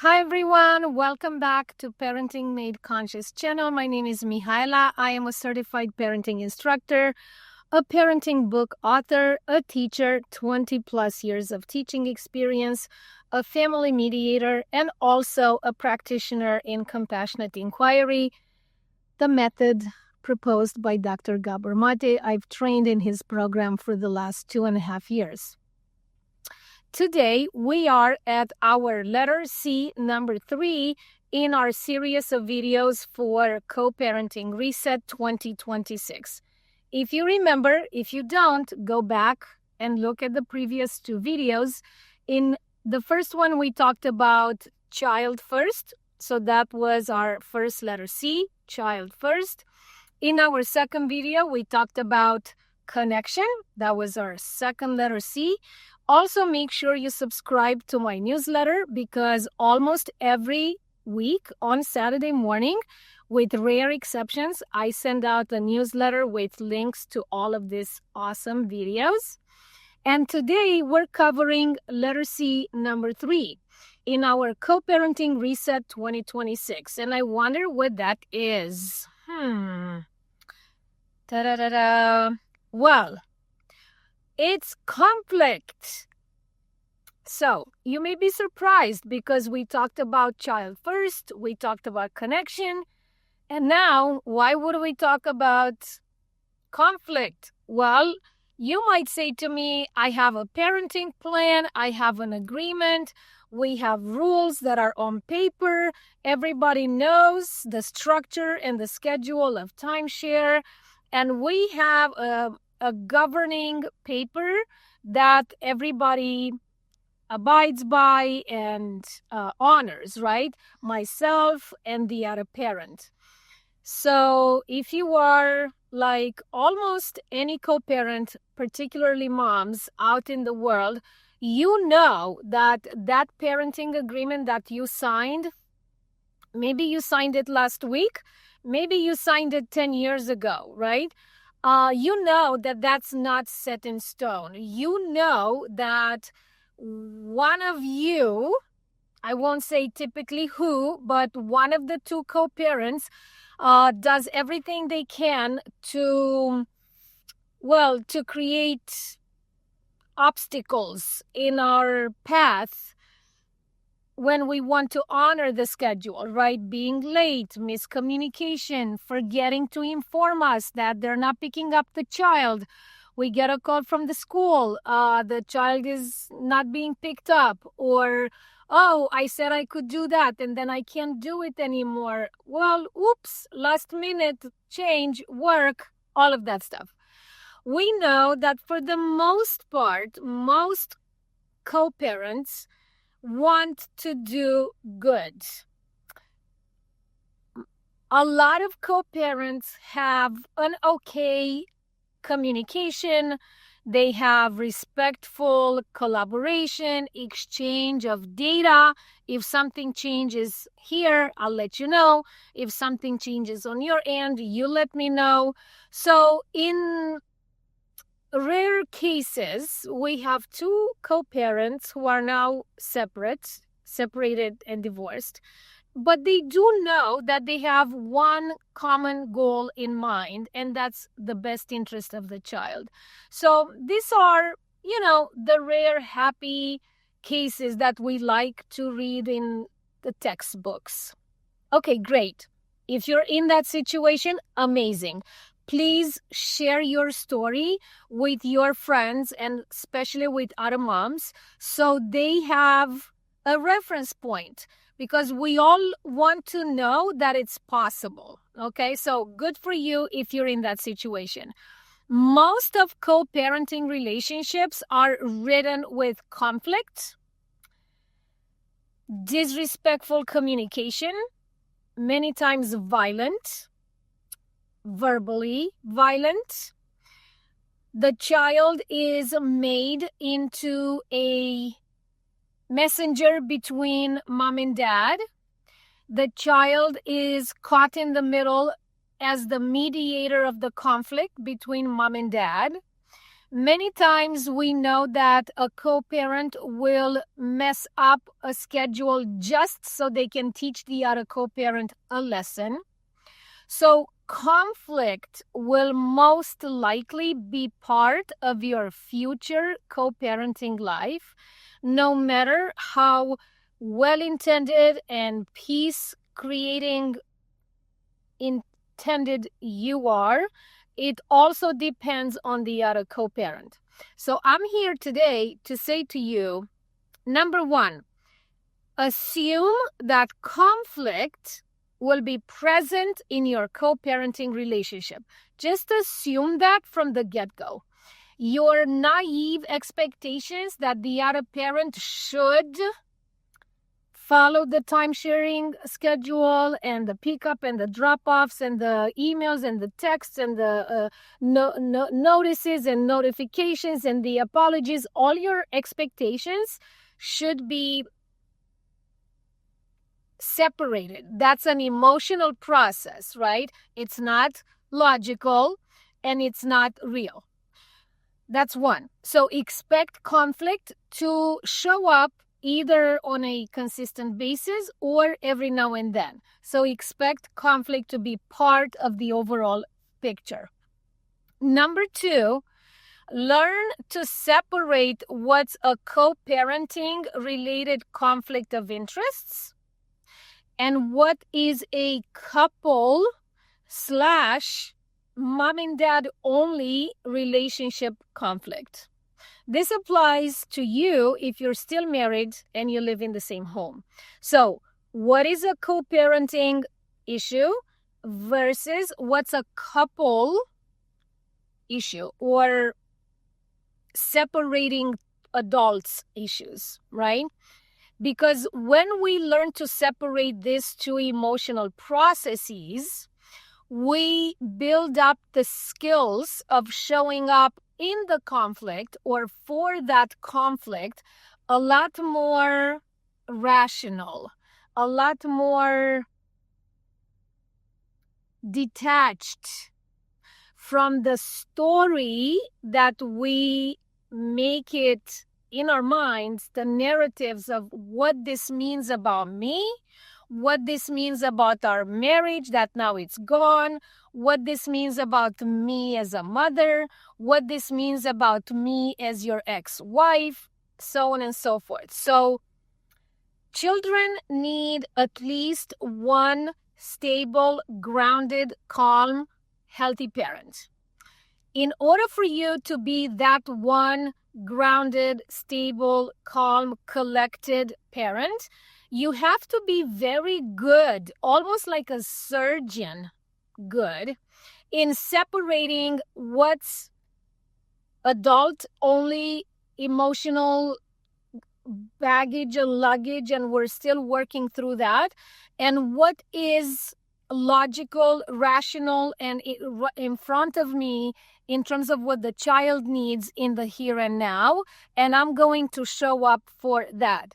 Hi everyone, welcome back to Parenting Made Conscious channel. My name is Mihaela. I am a certified parenting instructor, a parenting book author, a teacher, 20 plus years of teaching experience, a family mediator, and also a practitioner in compassionate inquiry, the method proposed by Dr. Gabor Mate. I've trained in his program for the last 2.5 years. Today, we are at our letter C, number 3, in our series of videos for Co-Parenting Reset 2026. If you remember, if you don't, go back and look at the previous 2 videos. In the first one, we talked about child first. So that was our first letter C, child first. In our second video, we talked about connection. That was our second letter C. Also, make sure you subscribe to my newsletter because almost every week on Saturday morning, with rare exceptions, I send out a newsletter with links to all of these awesome videos. And today we're covering letter C number 3 in our Co-Parenting Reset 2026. And I wonder what that is. Ta-da-da-da. Well, it's conflict. So you may be surprised because we talked about child first, we talked about connection, and now why would we talk about conflict? Well, you might say to me, I have a parenting plan, I have an agreement, we have rules that are on paper, everybody knows the structure and the schedule of timeshare, and we have a governing paper that everybody abides by and honors, right? Myself and the other parent. So if you are like almost any co-parent, particularly moms out in the world, you know that parenting agreement that you signed, maybe you signed it last week, maybe you signed it 10 years ago, right? You know that that's not set in stone. You know that one of you, I won't say typically who, but one of the 2 co-parents does everything they can to create obstacles in our path when we want to honor the schedule, right? Being late, miscommunication, forgetting to inform us that they're not picking up the child. We get a call from the school, the child is not being picked up, or, oh, I said I could do that and then I can't do it anymore. Well, oops, last minute change, work, all of that stuff. We know that for the most part, most co-parents want to do good. A lot of co-parents have an okay communication. They have respectful collaboration, exchange of data. If something changes here, I'll let you know. If something changes on your end, you let me know. So in rare cases, we have 2 co-parents who are now separated and divorced, but they do know that they have one common goal in mind, and that's the best interest of the child. So these are, the rare happy cases that we like to read in the textbooks. Okay, great. If you're in that situation, amazing. Please share your story with your friends and especially with other moms so they have a reference point, because we all want to know that it's possible. Okay, so good for you if you're in that situation. Most of co-parenting relationships are ridden with conflict, disrespectful communication, many times violent, verbally violent. The child is made into a messenger between mom and dad. The child is caught in the middle as the mediator of the conflict between mom and dad. Many times we know that a co-parent will mess up a schedule just so they can teach the other co-parent a lesson. So conflict will most likely be part of your future co-parenting life, no matter how well-intended and peace-creating intended you are. It also depends on the other co-parent. So I'm here today to say to you, number one, assume that conflict will be present in your co-parenting relationship. Just assume that from the get-go. Your naive expectations that the other parent should follow the time-sharing schedule and the pickup and the drop-offs and the emails and the texts and the notices and notifications and the apologies, all your expectations should be separated. That's an emotional process, right? It's not logical and it's not real. That's one. So expect conflict to show up either on a consistent basis or every now and then. So expect conflict to be part of the overall picture. Number two, learn to separate what's a co-parenting related conflict of interests and what is a couple / mom and dad only relationship conflict. This applies to you if you're still married and you live in the same home. So, what is a co-parenting issue versus what's a couple issue or separating adults issues, right? Because when we learn to separate these two emotional processes, we build up the skills of showing up in the conflict or for that conflict a lot more rational, a lot more detached from the story that we make it in our minds, the narratives of what this means about me, what this means about our marriage that now it's gone, what this means about me as a mother, what this means about me as your ex-wife, so on and so forth. So children need at least one stable, grounded, calm, healthy parent. In order for you to be that one grounded, stable, calm, collected parent, you have to be very good, almost like a surgeon good, in separating what's adult-only emotional baggage and luggage, and we're still working through that, and what is logical, rational, and in front of me in terms of what the child needs in the here and now, and I'm going to show up for that.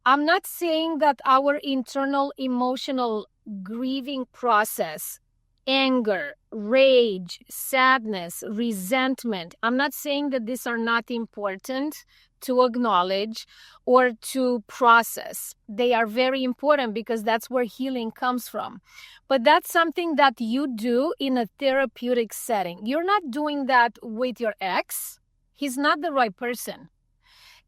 I'm not saying that our internal emotional grieving process, anger, rage, sadness, resentment, I'm not saying that these are not important to acknowledge or to process. They are very important because that's where healing comes from. But that's something that you do in a therapeutic setting. You're not doing that with your ex. He's not the right person.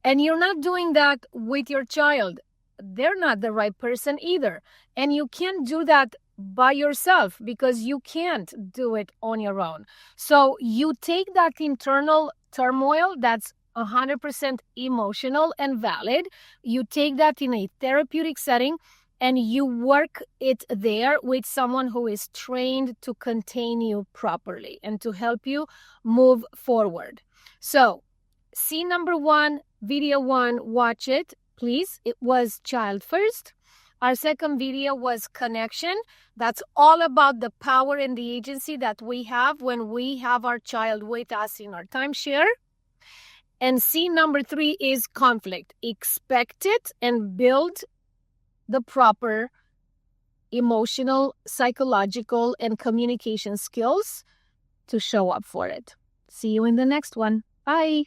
And you're not doing that with your child. They're not the right person either. And you can't do that by yourself because you can't do it on your own. So you take that internal turmoil that's 100% emotional and valid. You take that in a therapeutic setting and you work it there with someone who is trained to contain you properly and to help you move forward. So, scene number 1, video 1, watch it, please. It was child first. Our second video was connection. That's all about the power and the agency that we have when we have our child with us in our timeshare. And scene number 3 is conflict. Expect it and build the proper emotional, psychological, and communication skills to show up for it. See you in the next one. Bye.